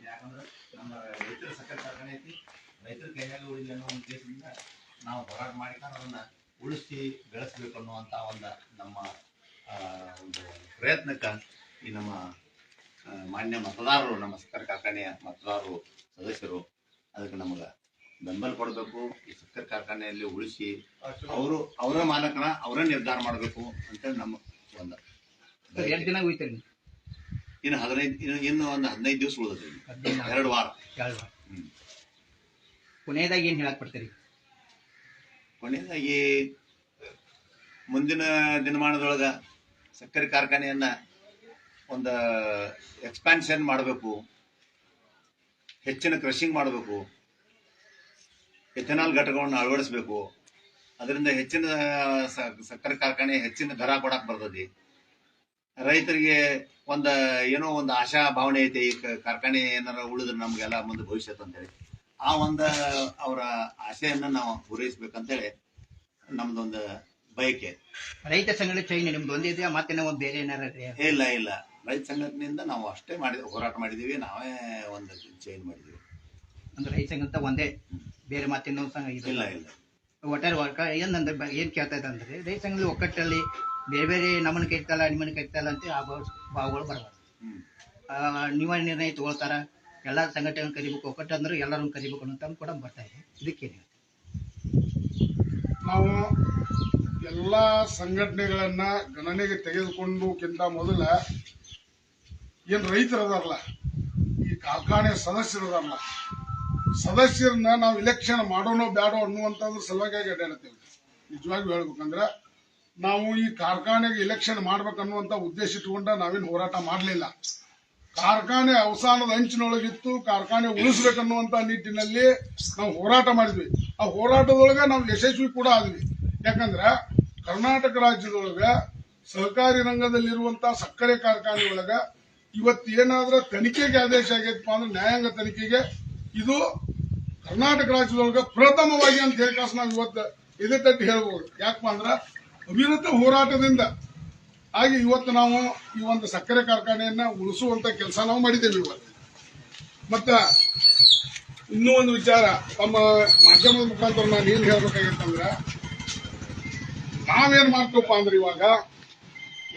ಯಾಕಂದ್ರೆ ನಮ್ಮ ರೈತರ ಸಕ್ಕರೆ ಕಾರ್ಖಾನೆ ಐತಿ, ರೈತರ ಕೈಯಾಗ ಉಳಿಲಿ ಅನ್ನೋ ಉದ್ದೇಶದಿಂದ ನಾವು ಹೋರಾಟ ಮಾಡಿಕೊಂಡು ಅದನ್ನ ಉಳಿಸಿ ಬೆಳೆಸಬೇಕು ಅನ್ನುವಂಥ ಒಂದು ನಮ್ಮ ಒಂದು ಪ್ರಯತ್ನಕ್ಕೆ ಈ ನಮ್ಮ ಮಾನ್ಯ ಮತದಾರರು, ನಮ್ಮ ಸಕ್ಕರೆ ಕಾರ್ಖಾನೆಯ ಮತದಾರರು ಸದಸ್ಯರು ಅದಕ್ಕೆ ನಮಗೆ ಬೆಂಬಲ ಕೊಡಬೇಕು. ಈ ಸಕ್ಕರೆ ಕಾರ್ಖಾನೆಯಲ್ಲಿ ಉಳಿಸಿ ಅವರ ಮಾಲಕನ ಅವರೇ ನಿರ್ಧಾರ ಮಾಡಬೇಕು ಅಂತೇಳಿ ನಮ್ಮ ಒಂದು. ಎಷ್ಟು ದಿನ ಹೋಯ್ತೇನೆ? ಇನ್ನು 15 ಇನ್ನು ಒಂದು 15 ದಿವಸ ಉಳಿದ್ರಿ, 2 ವಾರ. ಕೊನೆಯದಾಗಿ ಏನ್ ಹೇಳಕ್ ಬರ್ತೀರಿ? ಕೊನೆಯದಾಗಿ ಮುಂದಿನ ದಿನಮಾನದೊಳಗ ಸಕ್ಕರೆ ಕಾರ್ಖಾನೆಯನ್ನ ಒಂದು ಎಕ್ಸ್ಪಾನ್ಷನ್ ಮಾಡಬೇಕು, ಹೆಚ್ಚಿನ ಕ್ರಷಿಂಗ್ ಮಾಡಬೇಕು, ಎಥೆನಾಲ್ ಘಟಕವನ್ನು ಅಳವಡಿಸಬೇಕು. ಅದರಿಂದ ಹೆಚ್ಚಿನ ಸಕ್ಕರೆ ಕಾರ್ಖಾನೆ ಹೆಚ್ಚಿನ ದರ ಕೊಡಕ್ ಬರ್ತದೆ. ರೈತರಿಗೆ ಏನೋ ಒಂದು ಆಶಾ ಭಾವನೆ ಐತೆ, ಈ ಕಾರ್ಖಾನೆ ಏನಾರ ಉಳಿದ್ರೆ ನಮ್ಗೆಲ್ಲ ಮುಂದೆ ಭವಿಷ್ಯತ್ ಅಂತೇಳಿ ಆ ಅವರ ಆಶೆಯನ್ನ ನಾವು ಪೂರೈಸ್ಬೇಕಂತೇಳಿ ನಮ್ದೊಂದು ಬಯಕೆ. ರೈತ ಸಂಘಟನೆ ನಿಮ್ದು ಒಂದೇ ಇದೆಯಾ ಮತ್ತೆ ಬೇರೆ ಏನಾರ? ಇಲ್ಲ, ರೈತ ಸಂಘಟನೆಯಿಂದ ನಾವು ಅಷ್ಟೇ ಹೋರಾಟ ಮಾಡಿದೀವಿ, ನಾವೇ ಒಂದು ಚೈನ್ ಮಾಡಿದೀವಿ. ಅಂದ್ರೆ ರೈತ ಸಂಘ ಒಂದೇ, ಬೇರೆ ಮಾತಿನ ಸಂಘ ಇಲ್ಲ. ಒಟ್ಟಾರೆ ಏನಂದ್ರೆ ಏನ್ ಕೇಳ್ತಾ ಇದೆ ಅಂದ್ರೆ ರೈತ ಸಂಘದ ಒಕ್ಕಟ್ಟಲ್ಲಿ ಬೇರೆ ಬೇರೆ ನಮ್ಮನ್ನ ಕೇಳ್ತಲ್ಲ ನಿಮ್ಮನ್ನ ಕೇಳ್ತಲ್ಲ ಅಂತ ಆ ಭಾವಗಳು ಬರಬಾರ್ದು. ನೀವ ನಿರ್ಣಯ ತಗೊಳ್ತಾರ, ಎಲ್ಲಾ ಸಂಘಟನೆ ಕರಿಬೇಕು, ಒಕ್ಕಟ್ಟು ಅಂದ್ರೆ ಎಲ್ಲರನ್ನು ಕರಿಬೇಕು ಅಂತ ಕೂಡ ಬರ್ತಾ ಇದೆ. ಇದಕ್ಕೇನು ನಾವು ಎಲ್ಲಾ ಸಂಘಟನೆಗಳನ್ನ ಗಣನೆಗೆ ತೆಗೆದುಕೊಂಡುಕ್ಕಿಂತ ಮೊದಲ ಏನ್ ರೈತರದಾರಲ್ಲ, ಈ ಕಾರ್ಖಾನೆ ಸದಸ್ಯರದಾರಲ್ಲ, ಸದಸ್ಯರನ್ನ ನಾವು ಇಲೆಕ್ಷನ್ ಮಾಡೋಣೋ ಬ್ಯಾಡೋ ಅನ್ನುವಂಥದ್ರ ಸಲುವಾಗಿ ಅಡ್ಡಾಡ್ತೇವೆ. ನಿಜವಾಗಿ ಹೇಳ್ಬೇಕಂದ್ರ ನಾವು ಈ ಕಾರ್ಖಾನೆಗೆ ಇಲೆಕ್ಷನ್ ಮಾಡ್ಬೇಕನ್ನುವಂತ ಉದ್ದೇಶ ಇಟ್ಟುಕೊಂಡ ನಾವೇನು ಹೋರಾಟ ಮಾಡಲಿಲ್ಲ. ಕಾರ್ಖಾನೆ ಅವಸಾನದ ಅಂಚಿನೊಳಗಿತ್ತು, ಕಾರ್ಖಾನೆ ಉಳಿಸ್ಬೇಕನ್ನುವಂತ ನಿಟ್ಟಿನಲ್ಲಿ ನಾವು ಹೋರಾಟ ಮಾಡಿದ್ವಿ. ಆ ಹೋರಾಟದೊಳಗ ನಾವು ಯಶಸ್ವಿ ಕೂಡ ಆದ್ವಿ. ಯಾಕಂದ್ರ ಕರ್ನಾಟಕ ರಾಜ್ಯದೊಳಗ ಸಹಕಾರಿ ರಂಗದಲ್ಲಿರುವಂತ ಸಕ್ಕರೆ ಕಾರ್ಖಾನೆ ಒಳಗ ಇವತ್ತೇನಾದ್ರೂ ತನಿಖೆಗೆ ಆದೇಶ ಆಗೈತಪ್ಪ ಅಂದ್ರೆ ನ್ಯಾಯಾಂಗ ತನಿಖೆಗೆ ಇದು ಕರ್ನಾಟಕ ರಾಜ್ಯದೊಳಗ ಪ್ರಥಮವಾಗಿ ಅಂತ ಹೇಳಿ ನಾವು ಇವತ್ತು ಇದೇ ತಟ್ಟಿ ಹೇಳ್ಬೋದು. ಯಾಕಪ್ಪ ಅಂದ್ರ ಅವಿರತ ಹೋರಾಟದಿಂದ ಹಾಗೆ ಇವತ್ತು ನಾವು ಈ ಒಂದು ಸಕ್ಕರೆ ಕಾರ್ಖಾನೆಯನ್ನ ಉಳಿಸುವಂತ ಕೆಲಸ ನಾವು ಮಾಡಿದ್ದೇವೆ ಇವತ್ತು. ಮತ್ತ ಇನ್ನೂ ಒಂದು ವಿಚಾರ ತಮ್ಮ ಮಾಧ್ಯಮದ ಮುಖಾಂತರ ನಾನು ಏನ್ ಹೇಳ್ಬೇಕಾಗಿತ್ತಂದ್ರ, ನಾವೇನ್ ಮಾಡ್ತೇವಪ್ಪ ಅಂದ್ರೆ ಇವಾಗ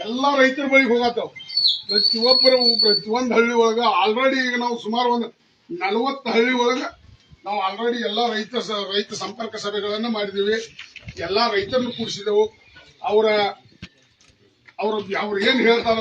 ಎಲ್ಲಾ ರೈತರ ಬಳಿಗೆ ಹೋಗತ್ತೇವ್. ಪ್ರತಿಯೊಂದು ಹಳ್ಳಿ ಒಳಗ ಆಲ್ರೆಡಿ ಈಗ ನಾವು ಸುಮಾರು ಒಂದು 40 ಹಳ್ಳಿ ಒಳಗ ನಾವು ಆಲ್ರೆಡಿ ಎಲ್ಲಾ ರೈತ ಸಂಪರ್ಕ ಸಭೆಗಳನ್ನ ಮಾಡಿದೀವಿ. ಎಲ್ಲಾ ರೈತರನ್ನು ಕೂಡಿಸಿದೆವು. ಅವ್ರ ಏನ್ ಹೇಳ್ತಾರ